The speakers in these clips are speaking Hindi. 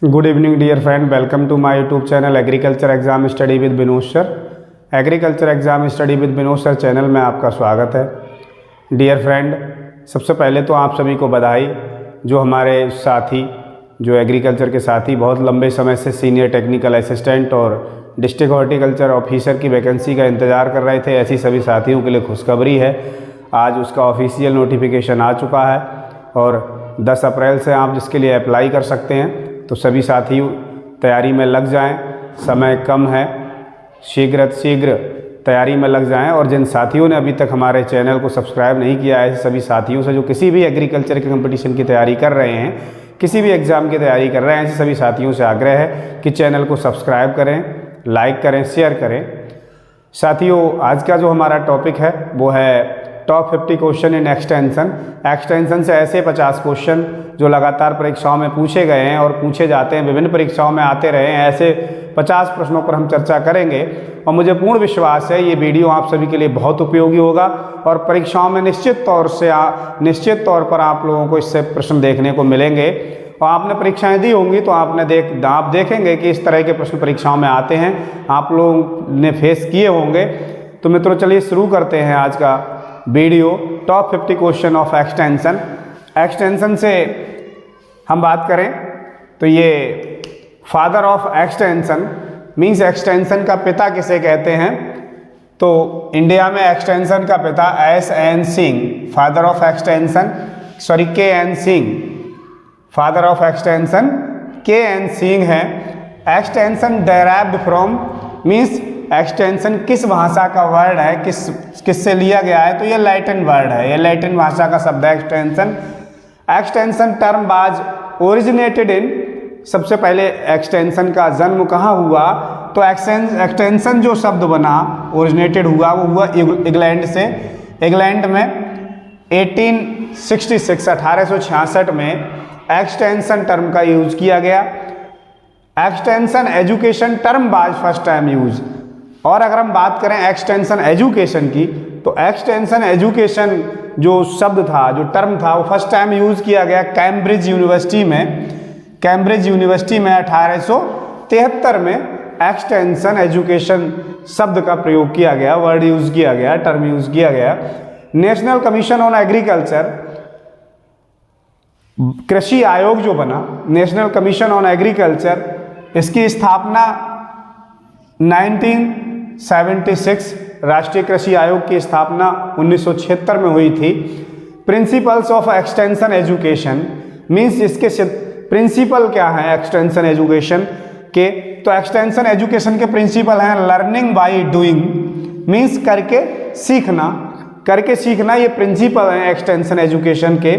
Good evening dear friend, welcome to my YouTube channel agriculture exam study with Vinod sir. Agriculture exam study with Vinod sir channel में आपका स्वागत है। डियर फ्रेंड, सबसे पहले तो आप सभी को बधाई। जो हमारे साथी जो एग्रीकल्चर के साथी बहुत लंबे समय से सीनियर टेक्निकल असिस्टेंट और डिस्ट्रिक्ट हॉर्टिकल्चर ऑफिसर की वैकेंसी का इंतज़ार कर रहे थे, ऐसी सभी साथियों के लिए खुशखबरी है। आज उसका ऑफिशियल नोटिफिकेशन आ चुका है और 10 अप्रैल से आप जिसके लिए अप्लाई कर सकते हैं। तो सभी साथी तैयारी में लग जाएं, समय कम है, शीघ्र तैयारी में लग जाएं। और जिन साथियों ने अभी तक हमारे चैनल को सब्सक्राइब नहीं किया है, ऐसे सभी साथियों से जो किसी भी एग्रीकल्चर के कंपटीशन की तैयारी कर रहे हैं, किसी भी एग्ज़ाम की तैयारी कर रहे हैं, ऐसे सभी साथियों से आग्रह है कि चैनल को सब्सक्राइब करें, लाइक करें, शेयर करें। साथियों, आज का जो हमारा टॉपिक है वो है top 50 question in extension. Extension से ऐसे 50 क्वेश्चन जो लगातार परीक्षाओं में पूछे गए हैं और पूछे जाते हैं, विभिन्न परीक्षाओं में आते रहे हैं, ऐसे 50 प्रश्नों पर हम चर्चा करेंगे। और मुझे पूर्ण विश्वास है ये वीडियो आप सभी के लिए बहुत उपयोगी होगा और परीक्षाओं में निश्चित तौर पर आप लोगों को इससे प्रश्न देखने को मिलेंगे। और आपने परीक्षाएं दी होंगी तो आप देखेंगे कि इस तरह के प्रश्न परीक्षाओं में आते हैं, आप लोगों ने फेस किए होंगे। तो मित्रों, चलिए शुरू करते हैं आज का video. Top 50 question of extension. Extension से हम बात करें तो ये father of extension means extension का पिता किसे कहते हैं? तो इंडिया में एक्सटेंशन का पिता S.N. Singh, father of extension, sorry K.N. Singh, father of extension K.N. Singh है। Extension derived from means extension किस भाषा का वर्ड है, किससे लिया गया है? तो ये लैटिन वर्ड है, ये लैटिन भाषा का शब्द है extension. Extension term was originated in, सबसे पहले एक्सटेंशन का जन्म कहाँ हुआ? तो एक्सटेंशन जो शब्द बना, ओरिजिनेटेड हुआ, वो हुआ इंग्लैंड से। इंग्लैंड में 1866 में एक्सटेंशन टर्म का यूज किया गया। Extension education term was first time use. और अगर हम बात करें एक्सटेंशन एजुकेशन की, तो एक्सटेंशन एजुकेशन जो शब्द था, जो टर्म था, वो फर्स्ट टाइम यूज किया गया कैम्ब्रिज यूनिवर्सिटी में। कैम्ब्रिज यूनिवर्सिटी में 1873 में एक्सटेंशन एजुकेशन शब्द का प्रयोग किया गया, वर्ड यूज किया गया, टर्म यूज किया गया। नेशनल कमीशन ऑन एग्रीकल्चर, कृषि आयोग जो बना, नेशनल कमीशन ऑन एग्रीकल्चर, इसकी स्थापना 1976, राष्ट्रीय कृषि आयोग की स्थापना 1976 में हुई थी। Principles of extension education means इसके प्रिंसिपल क्या है एक्सटेंशन एजुकेशन के? तो एक्सटेंशन एजुकेशन के प्रिंसिपल हैं लर्निंग बाय डूइंग मीन्स करके सीखना, ये प्रिंसिपल हैं एक्सटेंशन एजुकेशन के।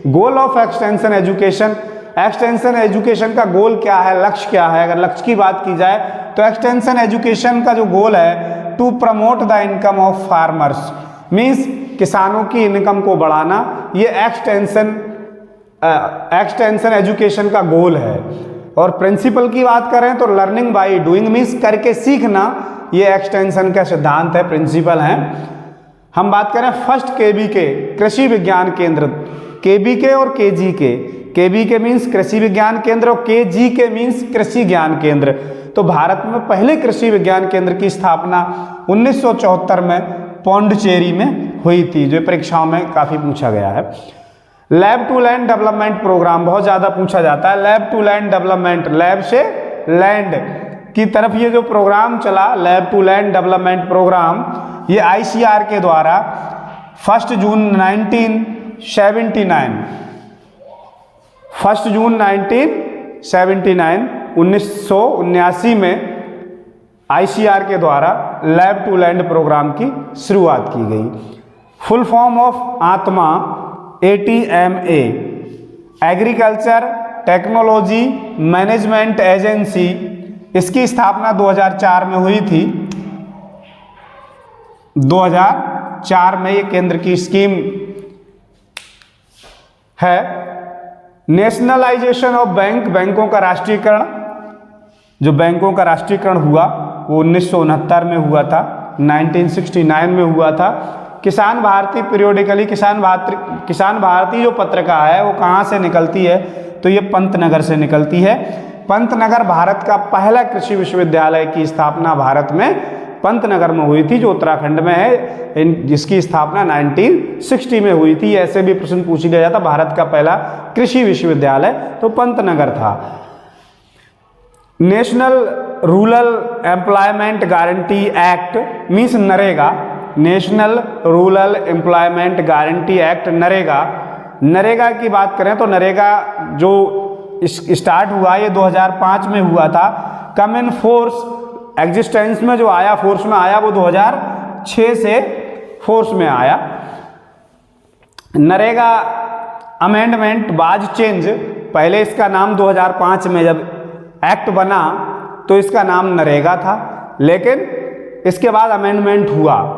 Goal of extension education, extension education का गोल क्या है, लक्ष्य क्या है? अगर लक्ष्य की बात की जाए तो एक्सटेंशन एजुकेशन का जो गोल है to promote the income of farmers means किसानों की इनकम को बढ़ाना, ये एक्सटेंशन एजुकेशन का गोल है। और प्रिंसिपल की बात करें तो लर्निंग बाय डूइंग मीन्स करके सीखना, ये एक्सटेंशन का सिद्धांत है, प्रिंसिपल है। हम बात करें फर्स्ट KVK कृषि विज्ञान केंद्र, KVK और KGK। KVK मीन्स कृषि विज्ञान केंद्र और KGK मीन्स कृषि ज्ञान केंद्र। तो भारत में पहले कृषि विज्ञान केंद्र की स्थापना 1974 में पौंडचेरी में हुई थी, जो परीक्षाओं में काफ़ी पूछा गया है। Lab to land development program बहुत ज़्यादा पूछा जाता है। Lab to land development, lab से लैंड की तरफ ये जो प्रोग्राम चला, lab to land development program, ये ICR के द्वारा 1 जून 1979 में ICR के द्वारा लैब टू लैंड प्रोग्राम की शुरुआत की गई। फुल फॉर्म ऑफ आत्मा ATMA, agriculture technology management agency, इसकी स्थापना 2004 में हुई थी। 2004 में ये केंद्र की स्कीम है। नेशनलाइजेशन ऑफ बैंकों का राष्ट्रीयकरण, जो बैंकों का राष्ट्रीयकरण हुआ वो 1969 में हुआ था, 1969 में हुआ था। किसान भारती पीरियोडिकली, किसान भारती जो पत्रिका है वो कहाँ से निकलती है? तो ये पंतनगर से निकलती है। पंतनगर भारत का पहला कृषि विश्वविद्यालय की स्थापना भारत में पंतनगर में हुई थी, जो उत्तराखंड में है, जिसकी स्थापना 1960 में हुई थी। ऐसे भी प्रश्न पूछ लिया जाता, भारत का पहला कृषि विश्वविद्यालय तो पंतनगर था। National rural employment guarantee act means NREGA, national rural employment guarantee act NREGA. NREGA की बात करें तो नरेगा जो स्टार्ट हुआ ये 2005 में हुआ था। कम इन फोर्स एग्जिस्टेंस में जो आया, फोर्स में आया, वो 2006 से फोर्स में आया। नरेगा अमेंडमेंट वाज चेंज, पहले इसका नाम 2005 में जब एक्ट बना तो इसका नाम नरेगा था, लेकिन इसके बाद अमेंडमेंट हुआ,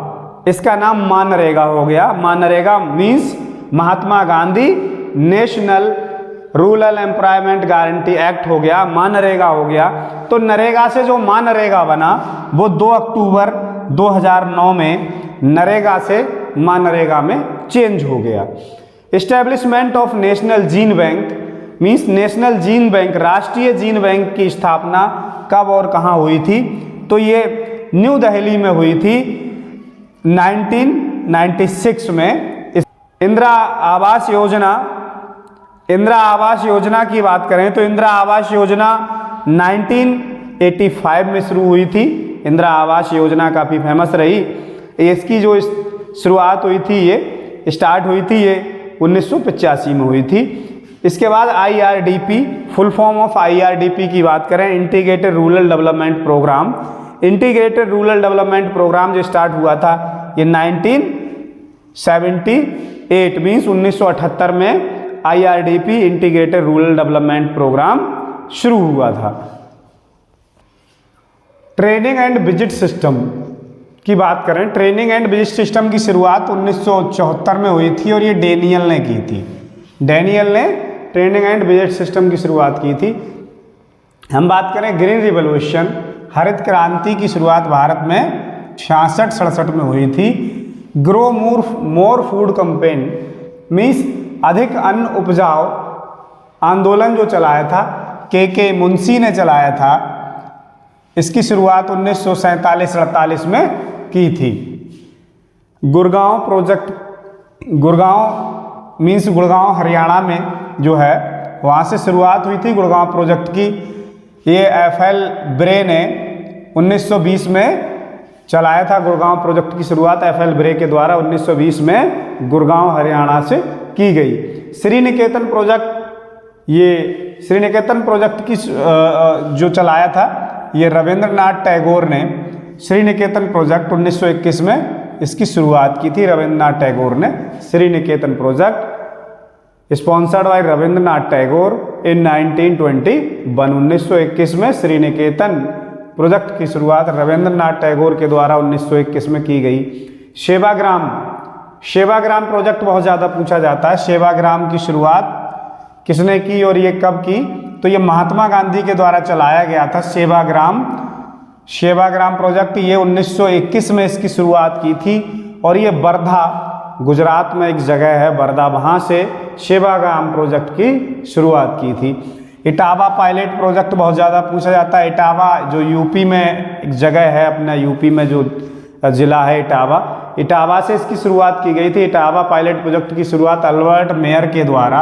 इसका नाम मानरेगा हो गया। MNREGA means Mahatma Gandhi national rural employment guarantee act हो गया, मानरेगा हो गया। तो नरेगा से जो मानरेगा बना वो 2 अक्टूबर 2009 में नरेगा से मानरेगा में चेंज हो गया। Establishment of national gene bank means national gene bank, राष्ट्रीय जीन बैंक की स्थापना कब और कहाँ हुई थी? तो ये न्यू दिल्ली में हुई थी 1996 में। इंदिरा आवास योजना की बात करें तो इंदिरा आवास योजना 1985 में शुरू हुई थी। इंदिरा आवास योजना काफ़ी फेमस रही। इसकी जो शुरुआत हुई थी, ये स्टार्ट हुई थी, ये 1985 में हुई थी। इसके बाद IRDP, full form of IRDP की बात करें, integrated rural development program. Integrated rural development program जो स्टार्ट हुआ था ये 1978 मीन्स 1978 में IRDP integrated rural development program शुरू हुआ था। ट्रेनिंग एंड विजिट सिस्टम की बात करें, ट्रेनिंग एंड विजिट सिस्टम की शुरुआत 1974 में हुई थी और ये डेनियल ने की थी। डेनियल ने ट्रेनिंग एंड विजिट सिस्टम की शुरुआत की थी। हम बात करें ग्रीन रिवॉल्यूशन, हरित क्रांति की शुरुआत भारत में 66-67 में हुई थी। Grow more food campaign means अधिक अन्न उपजाओ आंदोलन जो चलाया था के मुंशी ने चलाया था, इसकी शुरुआत 1947-48 में की थी। गुड़गांव प्रोजेक्ट, गुड़गांव मीन्स गुड़गांव हरियाणा में जो है, वहाँ से शुरुआत हुई थी गुड़गांव प्रोजेक्ट की। ये FL ब्रे ने 1920 में चलाया था। गुड़गांव प्रोजेक्ट की शुरुआत FL ब्रे के द्वारा 1920 में गुड़गांव हरियाणा से की गई। श्रीनिकेतन प्रोजेक्ट, ये श्रीनिकेतन प्रोजेक्ट की जो चलाया था ये रविंद्रनाथ टैगोर ने। श्रीनिकेतन प्रोजेक्ट 1921 में इसकी शुरुआत की थी रविंद्रनाथ टैगोर ने। Sriniketan project sponsored by Rabindranath Tagore in 1921। 1921 में श्रीनिकेतन प्रोजेक्ट की शुरुआत रविंद्रनाथ टैगोर के द्वारा 1921 में की गई। सेवाग्राम प्रोजेक्ट बहुत ज़्यादा पूछा जाता है। सेवाग्राम की शुरुआत किसने की और ये कब की? तो ये महात्मा गांधी के द्वारा चलाया गया था। सेवाग्राम प्रोजेक्ट ये 1921 में इसकी शुरुआत की थी और ये वर्धा, गुजरात में एक जगह है वर्धा, वहाँ से सेवाग्राम प्रोजेक्ट की शुरुआत की थी। इटावा पायलट प्रोजेक्ट बहुत ज़्यादा पूछा जाता है। इटावा जो यूपी में एक जगह है, अपना यूपी में जो ज़िला है इटावा से इसकी शुरुआत की गई थी। इटावा पायलट प्रोजेक्ट की शुरुआत अल्बर्ट मेयर के द्वारा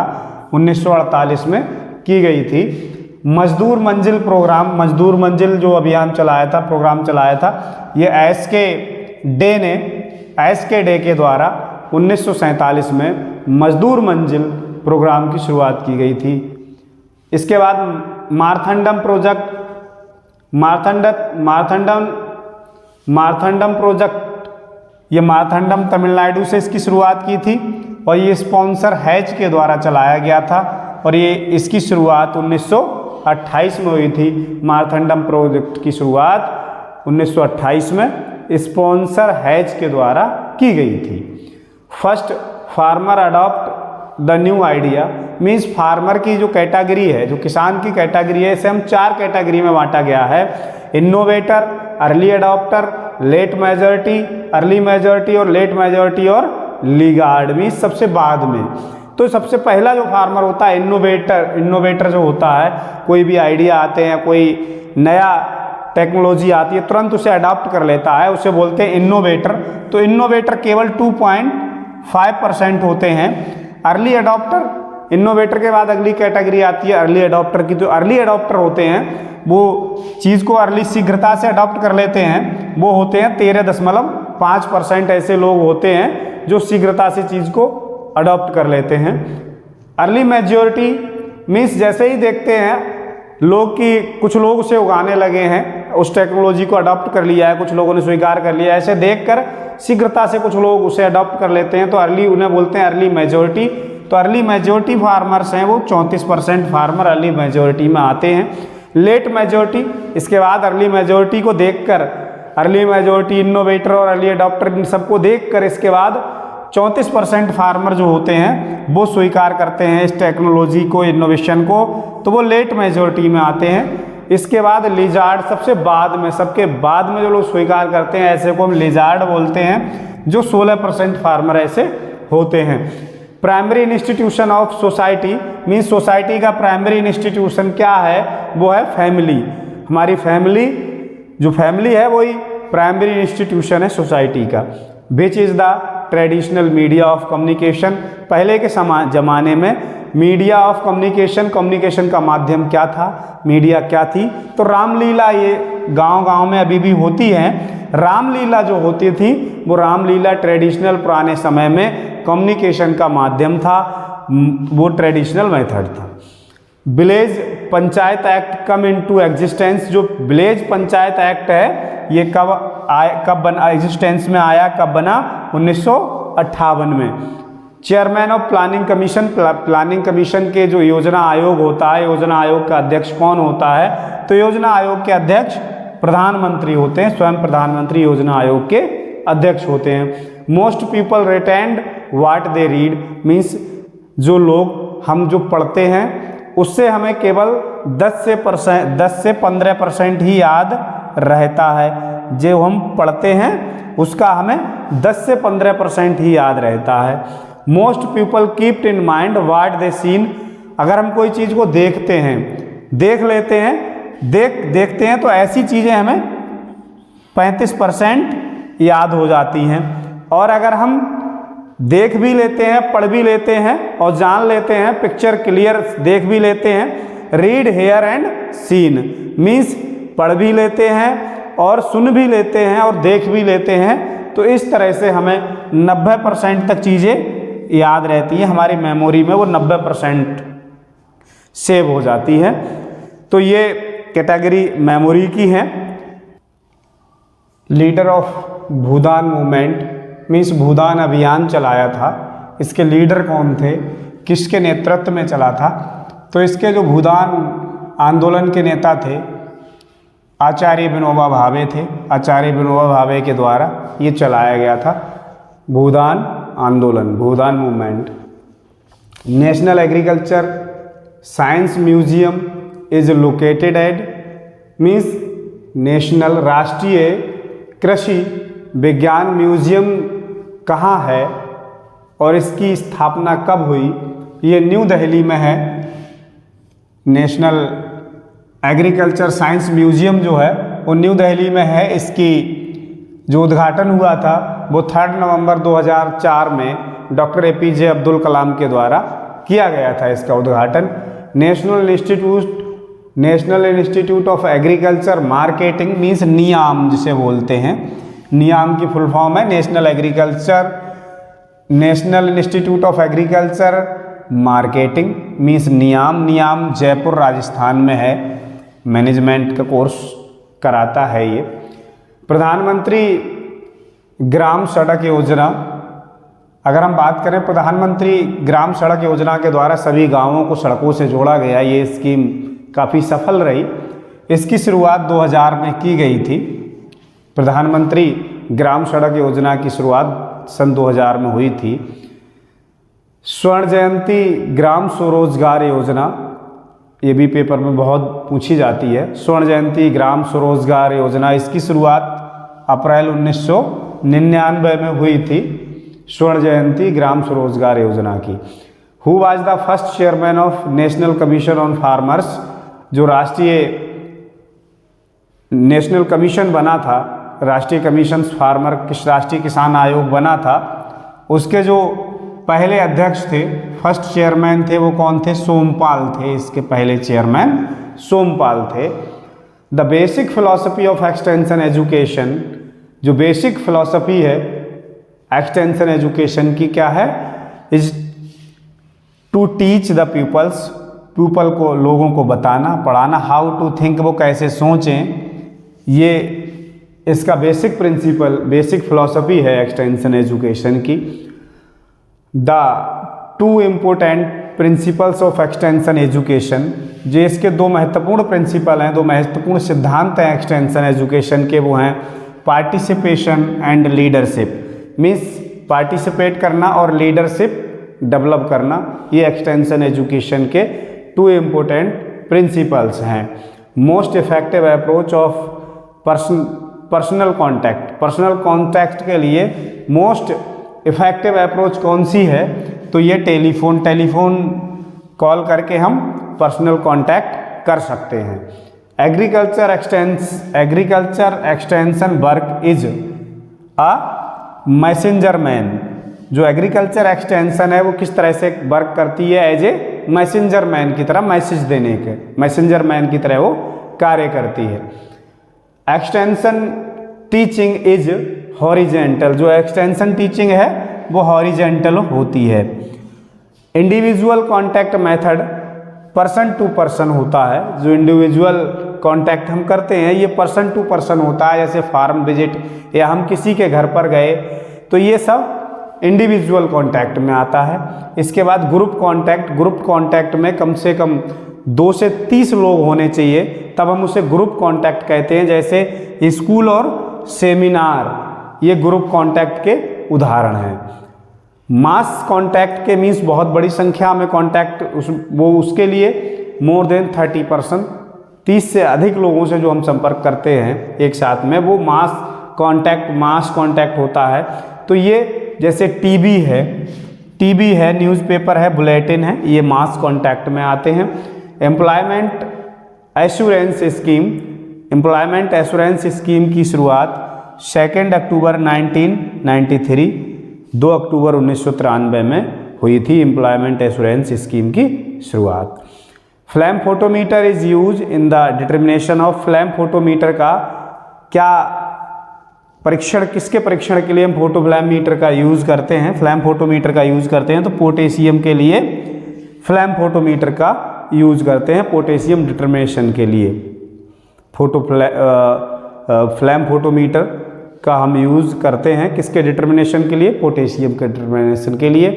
1948 में की गई थी। मजदूर मंजिल प्रोग्राम, मजदूर मंजिल जो अभियान चलाया था, प्रोग्राम चलाया था, ये एस के डे के द्वारा 1947 में मजदूर मंजिल प्रोग्राम की शुरुआत की गई थी। इसके बाद मारथंडम प्रोजेक्ट, मारथंडम प्रोजेक्ट, ये मारथंडम तमिलनाडु से इसकी शुरुआत की थी और ये स्पॉन्सर हैच के द्वारा चलाया गया था और ये इसकी शुरुआत 1928 में हुई थी। मारथंडम प्रोजेक्ट की शुरुआत 1928 में स्पॉन्सर हैच के द्वारा की गई थी। First farmer adopt the new idea means farmer की जो कैटेगरी है, जो किसान की कैटेगरी है, इसे हम 4 कैटेगरी में बांटा गया है। Innovator, early adopter, late majority, early majority और लेट मेजॉरिटी और लीगार्ड मीन्स सबसे बाद में। तो सबसे पहला जो फार्मर होता है इनोवेटर जो होता है, कोई भी आइडिया आते हैं, कोई नया टेक्नोलॉजी आती है, तुरंत उसे अडॉप्ट कर लेता है, उसे बोलते हैं इनोवेटर। तो इनोवेटर केवल 2.5% होते हैं। अर्ली अडॉप्टर, इनोवेटर के बाद अगली कैटेगरी आती है अर्ली अडॉप्टर की। तो अर्ली अडॉप्टर होते हैं वो चीज़ को अर्ली शीघ्रता से अडॉप्ट कर लेते हैं, वो होते हैं 13.5% ऐसे लोग होते हैं जो शीघ्रता से चीज़ को अडॉप्ट कर लेते हैं। अर्ली मेजॉरिटी मीन्स जैसे ही देखते हैं लोग कि कुछ लोग उसे उगाने लगे हैं, उस टेक्नोलॉजी को अडॉप्ट कर लिया है, कुछ लोगों ने स्वीकार कर लिया है, ऐसे देखकर शीघ्रता से कुछ लोग उसे अडॉप्ट कर लेते हैं, तो अर्ली उन्हें बोलते हैं अर्ली मेजॉरिटी। तो अर्ली मेजॉरिटी फार्मर्स हैं वो 34% फार्मर अर्ली मेजॉरिटी में आते हैं। लेट मेजॉरिटी, इसके बाद अर्ली मेजॉरिटी को देखकर, अर्ली मेजॉरिटी, इनोवेटर और अर्ली अडॉप्टर इन सबको देखकर इसके बाद 34% फार्मर जो होते हैं वो स्वीकार करते हैं इस टेक्नोलॉजी को, इनोवेशन को, तो वो लेट मेजॉरिटी में आते हैं। इसके बाद लिजार्ड, सबसे बाद में, सबके बाद में जो लोग स्वीकार करते हैं ऐसे को हम लिजार्ड बोलते हैं, जो 16% फार्मर ऐसे होते हैं। Primary institution of society means society का प्राइमरी इंस्टीट्यूशन क्या है, वो है फैमिली। हमारी फैमिली, जो फैमिली है वही प्राइमरी इंस्टीट्यूशन है सोसाइटी का। Which is the traditional media of communication, पहले के ज़माने में मीडिया ऑफ कम्युनिकेशन, कम्युनिकेशन का माध्यम क्या था, मीडिया क्या थी, तो रामलीला ये गांव-गांव में अभी भी होती हैं। रामलीला जो होती थी वो रामलीला ट्रेडिशनल पुराने समय में कम्युनिकेशन का माध्यम था, वो ट्रेडिशनल मेथड था। Village panchayat act come into existence, जो विलेज पंचायत एक्ट है ये कब बना, एग्जिस्टेंस में आया, कब बना, 1958 में। Chairman of planning commission, planning commission के जो योजना आयोग होता है, योजना आयोग का अध्यक्ष कौन होता है, तो योजना आयोग के अध्यक्ष प्रधानमंत्री होते हैं, स्वयं प्रधानमंत्री योजना आयोग के अध्यक्ष होते हैं। Most people retained what they read means जो लोग हम जो पढ़ते हैं उससे हमें केवल 10 से 15% ही याद रहता है। जो हम पढ़ते हैं उसका हमें 10 से 15% ही याद रहता है। Most people kept in mind what they seen, अगर हम कोई चीज़ को देखते हैं, देख लेते हैं, देखते हैं तो ऐसी चीज़ें हमें 35% याद हो जाती हैं। और अगर हम देख भी लेते हैं, पढ़ भी लेते हैं और जान लेते हैं, पिक्चर क्लियर देख भी लेते हैं, read here and seen means पढ़ भी लेते हैं और सुन भी लेते हैं और देख भी लेते हैं, तो इस तरह से हमें 90% तक चीज़ें याद रहती हैं, हमारी मेमोरी में वो 90% सेव हो जाती है। तो ये कैटेगरी मेमोरी की है। Leader of Bhoodan movement means Bhoodan अभियान चलाया था, इसके लीडर कौन थे, किसके नेतृत्व में चला था, तो इसके जो भूदान आंदोलन के नेता थे आचार्य विनोबा भावे थे। आचार्य विनोबा भावे के द्वारा ये चलाया गया था भूदान आंदोलन, Bhoodan movement. National agriculture science museum is located at means national, राष्ट्रीय कृषि विज्ञान म्यूजियम कहाँ है और इसकी स्थापना कब हुई, ये न्यू दिल्ली में है। नेशनल एग्रीकल्चर साइंस म्यूजियम जो है वो न्यू दिल्ली में है। इसकी जो उद्घाटन हुआ था वो 3 नवंबर 2004 में डॉक्टर APJ अब्दुल कलाम के द्वारा किया गया था इसका उद्घाटन। National institute of agriculture marketing means NIAM जिसे बोलते हैं, नियाम की फुल फॉर्म है national institute of agriculture marketing means NIAM. NIAM Jaipur Rajasthan में है, मैनेजमेंट का कोर्स कराता है ये। प्रधानमंत्री ग्राम सड़क योजना, अगर हम बात करें प्रधानमंत्री ग्राम सड़क योजना के द्वारा सभी गांवों को सड़कों से जोड़ा गया, ये स्कीम काफ़ी सफल रही। इसकी शुरुआत 2000 में की गई थी। प्रधानमंत्री ग्राम सड़क योजना की शुरुआत सन 2000 में हुई थी। स्वर्ण जयंती ग्राम स्वरोजगार योजना, ये भी पेपर में बहुत पूछी जाती है। स्वर्ण जयंती ग्राम स्वरोजगार योजना, इसकी शुरुआत अप्रैल 1999 में हुई थी, स्वर्ण जयंती ग्राम स्वरोजगार योजना की। Who was the first chairman of national commission on farmers, जो राष्ट्रीय नेशनल कमीशन बना था, राष्ट्रीय कमीशन फार्मर, राष्ट्रीय किसान आयोग बना था, उसके जो पहले अध्यक्ष थे, फर्स्ट चेयरमैन थे, वो कौन थे? सोमपाल थे। इसके पहले चेयरमैन सोमपाल थे। The basic philosophy of extension education, जो बेसिक फिलॉसफी है एक्सटेंशन एजुकेशन की क्या है? Is to teach the peoples, people को, लोगों को बताना, पढ़ाना, हाउ टू थिंक, वो कैसे सोचें, ये इसका बेसिक प्रिंसिपल, बेसिक फिलॉसफी है एक्सटेंशन एजुकेशन की। The two important principles of extension education, जो इसके दो महत्वपूर्ण प्रिंसिपल हैं, दो महत्वपूर्ण सिद्धांत हैं एक्सटेंशन एजुकेशन के, वो हैं participation and leadership. Means participate करना और लीडरशिप डेवलप करना, ये एक्सटेंशन एजुकेशन के टू इम्पोर्टेंट प्रिंसिपल्स हैं। Most effective approach of personal contact, personal contact के लिए मोस्ट इफेक्टिव अप्रोच कौन सी है? तो ये टेलीफोन कॉल करके हम पर्सनल कॉन्टैक्ट कर सकते हैं। Agriculture extension work is a messenger man, जो एग्रीकल्चर एक्सटेंशन है वो किस तरह से वर्क करती है? एज ए मैसेंजर मैन की तरह, मैसेज देने के मैसेंजर मैन की तरह वो कार्य करती है। एक्सटेंशन टीचिंग इज हॉरिजेंटल, जो एक्सटेंशन टीचिंग है वो हॉरिजेंटल होती है। Individual contact method person to person होता है, जो इंडिविजुअल कांटेक्ट हम करते हैं ये पर्सन टू पर्सन होता है, जैसे फार्म विजिट या हम किसी के घर पर गए, तो ये सब इंडिविजुअल कांटेक्ट में आता है। इसके बाद ग्रुप कांटेक्ट में कम से कम 2 से 30 लोग होने चाहिए, तब हम उसे ग्रुप कांटेक्ट कहते हैं। जैसे स्कूल और सेमिनार, ये ग्रुप कांटेक्ट के उदाहरण हैं। मास कांटेक्ट के मीन्स बहुत बड़ी संख्या में कांटेक्ट, उसके लिए मोर देन 30%, 30 से अधिक लोगों से जो हम संपर्क करते हैं एक साथ में, वो मास कांटेक्ट होता है। तो ये जैसे टीबी है, न्यूज़पेपर है, बुलेटिन है, ये मास कांटेक्ट में आते हैं। एम्प्लॉयमेंट एश्योरेंस स्कीम की शुरुआत 2 अक्टूबर 1993, 2 अक्टूबर 1993 में हुई थी एम्प्लॉयमेंट एश्योरेंस स्कीम की शुरुआत। Flame photometer is use in the determination of, flame photometer का क्या परीक्षण, किसके परीक्षण के लिए हम फोटोफ्लैममीटर का यूज़ करते हैं, फ्लैम फोटोमीटर का यूज़ करते हैं? तो पोटेशियम के लिए फ्लैम फोटोमीटर का यूज़ करते हैं, पोटेशियम डिटर्मिनेशन के लिए। फ्लैम फोटोमीटर का हम यूज़ करते हैं किसके डिटर्मिनेशन के लिए? पोटेशियम के डिटर्मिनेशन के लिए।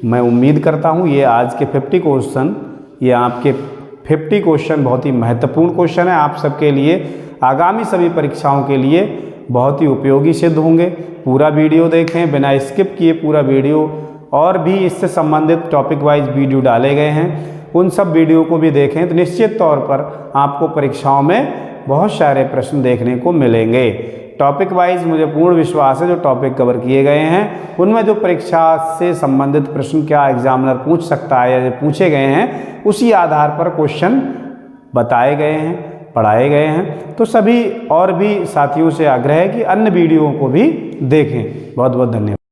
मैं उम्मीद करता हूँ ये आज के 50 क्वेश्चन, ये आपके 50 क्वेश्चन बहुत ही महत्वपूर्ण क्वेश्चन है आप सबके लिए, आगामी सभी परीक्षाओं के लिए बहुत ही उपयोगी सिद्ध होंगे। पूरा वीडियो देखें, बिना स्किप किए पूरा वीडियो, और भी इससे संबंधित टॉपिक वाइज वीडियो डाले गए हैं, उन सब वीडियो को भी देखें, तो निश्चित तौर पर आपको परीक्षाओं में बहुत सारे प्रश्न देखने को मिलेंगे। टॉपिक वाइज मुझे पूर्ण विश्वास है जो टॉपिक कवर किए गए हैं उनमें जो परीक्षा से संबंधित प्रश्न क्या एग्जामिनर पूछ सकता है या जो पूछे गए हैं उसी आधार पर क्वेश्चन बताए गए हैं, पढ़ाए गए हैं। तो सभी और भी साथियों से आग्रह है कि अन्य वीडियो को भी देखें। बहुत बहुत धन्यवाद।